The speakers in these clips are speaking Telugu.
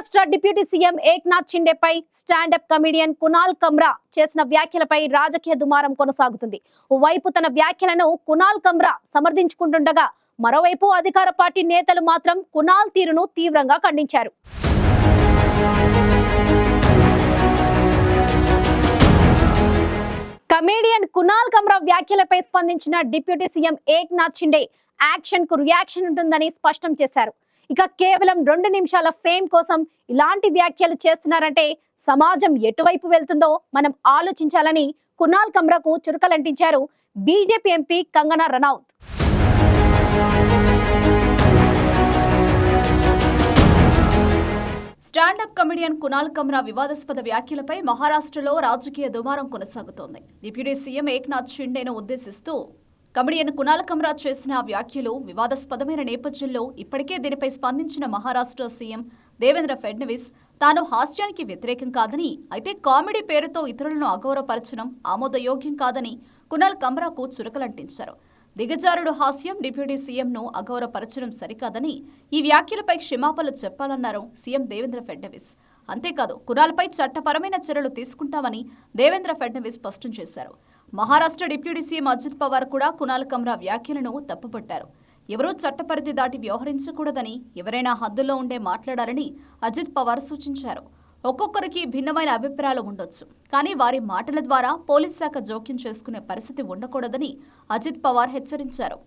మహారాష్ట్ర డిప్యూటీ సీఎం ఏక్నాథ్ షిండేపై స్టాండప్ కమెడియన్ కునాల్ కమ్రా చేసిన వ్యాఖ్యలపై రాజకీయ దుమారం కొనసాగుతుంది. ఓవైపు తన వ్యాఖ్యలను కునాల్ కమ్రా సమర్థించుకుంటుండగా మరోవైపు అధికార పార్టీ నేతలు మాత్రం కునాల్ తీరును తీవ్రంగా ఖండించారు. కమెడియన్ కునాల్ కమ్రా వ్యాఖ్యలపై స్పందించిన deputy CM Eknath Shinde action కు రియాక్షన్ ఉంటుందని స్పష్టం చేశారు. ఇక కేవలం 2 నిమిషాల ఫేమ్ కోసం ఇలాంటి వ్యాఖ్యలు చేస్తున్నారంటే సమాజం ఎటువైపు వెళ్తుందో మనం ఆలోచించాలని కునాల్ కమ్రాకు చురకలంటించారు BJP MP Kangana Ranaut. Stand up comedian Kunal Kamra వివాదాస్పద వ్యాఖ్యలపై మహారాష్ట్రలో రాజకీయ దుమారం కొనసాగుతోంది. డిప్యూటీ సీఎం ఏక్నాథ్ షిండేను ఉద్దేశిస్తూ కమెడియన్ కునాల్ కమ్రా చేసిన వ్యాఖ్యలు వివాదాస్పదమైన నేపథ్యంలో ఇప్పటికే దీనిపై స్పందించిన మహారాష్ట్ర సీఎం దేవేంద్ర ఫడ్నవీస్ తాను హాస్యానికి వ్యతిరేకం కాదని, అయితే కామెడీ పేరుతో ఇతరులను అగౌరవపరచడం ఆమోదయోగ్యం కాదని కునాల్ కమ్రాకు చురకలంటించారు. దిగజారుడు హాస్యం డిప్యూటీ సీఎంను అగౌరవపరచడం సరికాదని, ఈ వ్యాఖ్యలపై క్షమాపణలు చెప్పాలన్నారు సీఎం దేవేంద్ర ఫడ్నవీస్. అంతేకాదు కునాల్పై చట్టపరమైన చర్యలు తీసుకుంటామని దేవేంద్ర ఫడ్నవీస్ స్పష్టం చేశారు. మహారాష్ట్ర డిప్యూటీ సీఎం అజిత్ పవార్ కూడా కునాల్ కమ్రా వ్యాఖ్యలను తప్పుపట్టారు. ఎవరూ చట్టపరిధి దాటి వ్యవహరించకూడదని, ఎవరైనా హద్దుల్లో ఉండే మాట్లాడాలని అజిత్ పవార్ సూచించారు. ఒక్కొక్కరికి భిన్నమైన అభిప్రాయాలు ఉండొచ్చు, కానీ వారి మాటల ద్వారా పోలీస్ శాఖ జోక్యం చేసుకునే పరిస్థితి ఉండకూడదని అజిత్ పవార్ హెచ్చరించారు.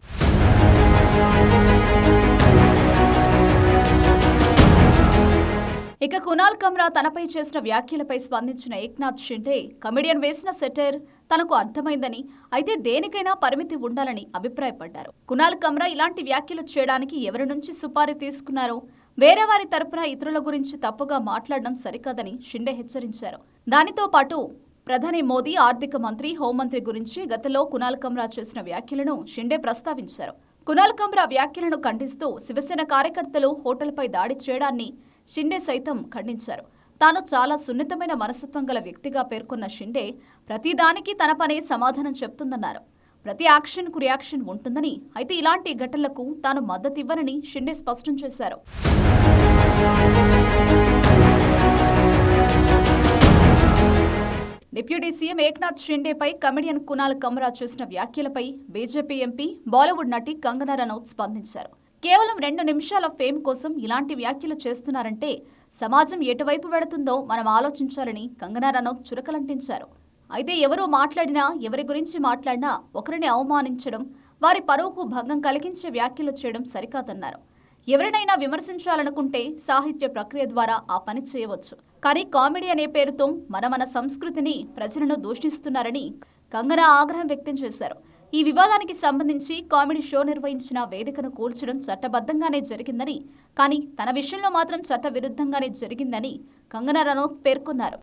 ఇక కునాల్ కమ్రా తనపై చేసిన వ్యాఖ్యలపై స్పందించిన ఏక్నాథ్ షిండే కమెడియన్ వేసిన సెటర్ తనకు అర్థమైందని, అయితే దేనికైనా పరిమితి ఉండాలని అభిప్రాయపడ్డారు. కునాల్ కమ్రా ఇలాంటి వ్యాఖ్యలు చేయడానికి ఎవరి నుంచి సుపారీ తీసుకున్నారో, వేరే వారి తరపున ఇతరుల గురించి తప్పుగా మాట్లాడడం సరికాదని షిండే హెచ్చరించారు. దానితో పాటు ప్రధాని మోదీ, ఆర్థిక మంత్రి, హోంమంత్రి గురించి గతంలో కునాల్ కమ్రా చేసిన వ్యాఖ్యలను షిండే ప్రస్తావించారు. కునాల్ కమ్రా వ్యాఖ్యలను ఖండిస్తూ శివసేన కార్యకర్తలు హోటల్పై దాడి చేయడాన్ని షిండే సైతం ఖండించారు. తాను చాలా సున్నితమైన మనస్తత్వం గల వ్యక్తిగా పేర్కొన్న షిండే ప్రతిదానికి తన పనే సమాధానం చెప్తుందన్నారు. ప్రతి యాక్షన్కు రియాక్షన్ ఉంటుందని, అయితే ఇలాంటి ఘటనలకు తాను మద్దతివ్వనని షిండే స్పష్టం చేశారు. డిప్యూటీ సీఎం ఏక్నాథ్ షిండేపై కమెడియన్ కునాల్ కమ్రా చేసిన వ్యాఖ్యలపై బీజేపీ ఎంపీ, బాలీవుడ్ నటి కంగనా రనౌత్ స్పందించారు. కేవలం 2 నిమిషాల ఫేమ్ కోసం ఇలాంటి వ్యాఖ్యలు చేస్తున్నారంటే సమాజం ఎటువైపు వెళుతుందో మనం ఆలోచించాలని కంగనా రనౌత్ చురకలంటించారు. అయితే ఎవరు మాట్లాడినా, ఎవరి గురించి మాట్లాడినా ఒకరిని అవమానించడం, వారి పరువుకు భంగం కలిగించే వ్యాఖ్యలు చేయడం సరికాదన్నారు. ఎవరినైనా విమర్శించాలనుకుంటే సాహిత్య ప్రక్రియ ద్వారా ఆ పని చేయవచ్చు, కానీ కామెడీ అనే పేరుతో మన సంస్కృతిని, ప్రజలను దూషిస్తున్నారని కంగనా ఆగ్రహం వ్యక్తం చేశారు. ఈ వివాదానికి సంబంధించి కామెడీ షో నిర్వహించిన వేదికను కూల్చడం చట్టబద్ధంగానే జరిగిందని, కానీ తన విషయంలో మాత్రం చట్ట విరుద్ధంగానే జరిగిందని కంగనా రనౌత్ పేర్కొన్నారు.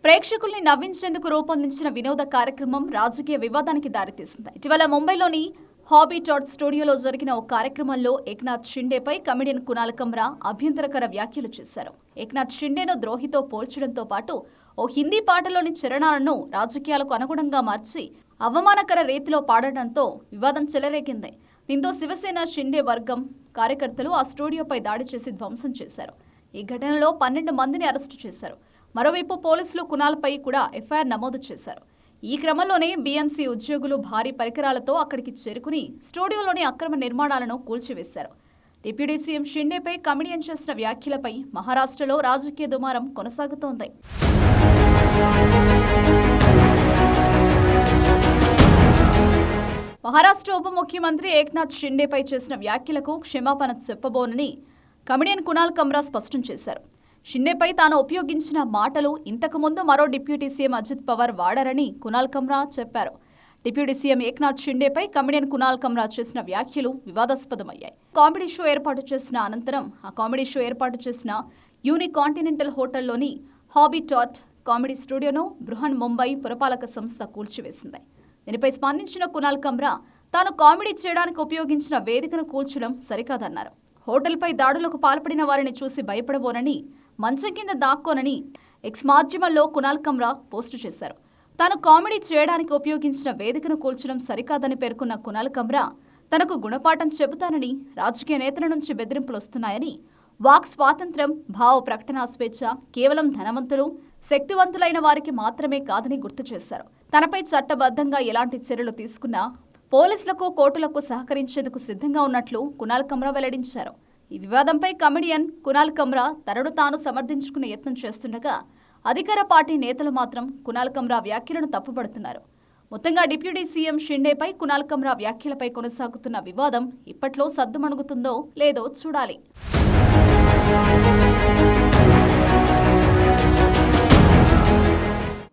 ప్రేక్షకుల్ని నవ్వించేందుకు రూపొందించిన వినోద కార్యక్రమం రాజకీయ వివాదానికి దారితీసింది. ఇటీవల ముంబైలోని హాబీ టాట్ స్టూడియోలో జరిగిన ఓ కార్యక్రమంలో ఏక్నాథ్ షిండేపై కమెడియన్ కునాల్ కమ్రా అభ్యంతరకర వ్యాఖ్యలు చేశారు. ఏక్నాథ్ షిండేను ద్రోహితో పోల్చడంతో పాటు ఓ హిందీ పాటలోని చరణాలను రాజకీయాలకు అనుగుణంగా మార్చి అవమానకర రీతిలో పాడడంతో వివాదం చెలరేగింది. దీంతో శివసేన షిండే వర్గం కార్యకర్తలు ఆ స్టూడియోపై దాడి చేసి ధ్వంసం చేశారు. ఈ ఘటనలో 12 మందిని అరెస్టు చేశారు. మరోవైపు పోలీసులు కునాల్పై కూడా ఎఫ్ఐఆర్ నమోదు చేశారు. ఈ క్రమంలోనే బీఎంసీ ఉద్యోగులు భారీ పరికరాలతో అక్కడికి చేరుకుని స్టూడియోలోని అక్రమ నిర్మాణాలను కూల్చివేశారు. డిప్యూటీ సీఎం షిండేపై కమెడియన్ చేసిన వ్యాఖ్యలపై మహారాష్ట్రలో రాజకీయ దుమారం కొనసాగుతోంది. మహారాష్ట్ర ఉప ముఖ్యమంత్రి ఏక్నాథ్ షిండేపై చేసిన వ్యాఖ్యలకు క్షమాపణ చెప్పబోనని కమెడియన్ కునాల్ కమ్రా స్పష్టం చేశారు. షిండేపై తాను ఉపయోగించిన మాటలు ఇంతకుముందు మరో డిప్యూటీ సీఎం అజిత్ పవార్ వాడారని కునాల్ కమ్రా చెప్పారు. డిప్యూటీ సీఎం ఏక్నాథ్ షిండేపై కమెడియన్ కునాల్ కమ్రా చేసిన వ్యాఖ్యలు వివాదాస్పదమయ్యాయి. కామెడీ షో ఏర్పాటు చేసిన అనంతరం ఆ కామెడీ షో ఏర్పాటు చేసిన యూనికాంటినెంటల్ హోటల్లోని హాబీ టాట్ కామెడీ స్టూడియోను బృహన్ ముంబై పురపాలక సంస్థ కూల్చివేసింది. దీనిపై స్పందించిన కునాల్ కమ్రా తాను కామెడీ చేయడానికి ఉపయోగించిన వేదికను కూల్చడం సరికాదన్నారు. హోటల్పై దాడులకు పాల్పడిన వారిని చూసి భయపడబోనని, మంచం కింద దాక్కోనని ఎక్స్ మాధ్యమంలో కునాల్ కమ్రా పోస్టు చేశారు. తాను కామెడీ చేయడానికి ఉపయోగించిన వేదికను కూల్చడం సరికాదని పేర్కొన్న కునాల్ కమ్రా తనకు గుణపాఠం చెబుతానని రాజకీయ నేతల నుంచి బెదిరింపులు వస్తున్నాయని, వాక్ స్వాతంత్ర్యం, భావ ప్రకటనా స్వేచ్ఛ కేవలం ధనవంతులు, శక్తివంతులైన వారికి మాత్రమే కాదని గుర్తు చేశారు. తనపై చట్టబద్ధంగా ఎలాంటి చర్యలు తీసుకున్నా పోలీసులకు, కోర్టులకు సహకరించేందుకు సిద్ధంగా ఉన్నట్లు కునాల్ కమ్రా వెల్లడించారు. ఈ వివాదంపై కమెడియన్ కునాల్ కమ్రా తనను తాను సమర్థించుకునే యత్నం చేస్తుండగా అధికార పార్టీ నేతలు మాత్రం కునాల్ కమ్రా వ్యాఖ్యలను తప్పుపడుతున్నారు. మొత్తంగా డిప్యూటీ సీఎం షిండేపై కునాల్ కమ్రా వ్యాఖ్యలపై కొనసాగుతున్న వివాదం ఇప్పట్లో సద్దుమణుగుతుందో లేదో చూడాలి.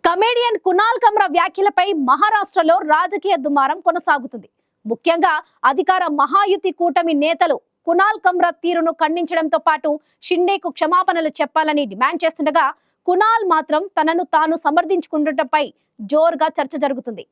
కమేడియన్ కునాల్ కమ్రా వ్యాఖ్యలపై మహారాష్ట్రలో రాజకీయ దుమారం కొనసాగుతుంది. ముఖ్యంగా అధికార మహాయుతి కూటమి నేతలు కునాల్ కమ్రా తీరును ఖండించడంతో పాటు షిండేకు క్షమాపణలు చెప్పాలని డిమాండ్ చేస్తుండగా, కునాల్ మాత్రం తనను తాను సమర్థించుకుంటుండటంపై జోరుగా చర్చ జరుగుతుంది.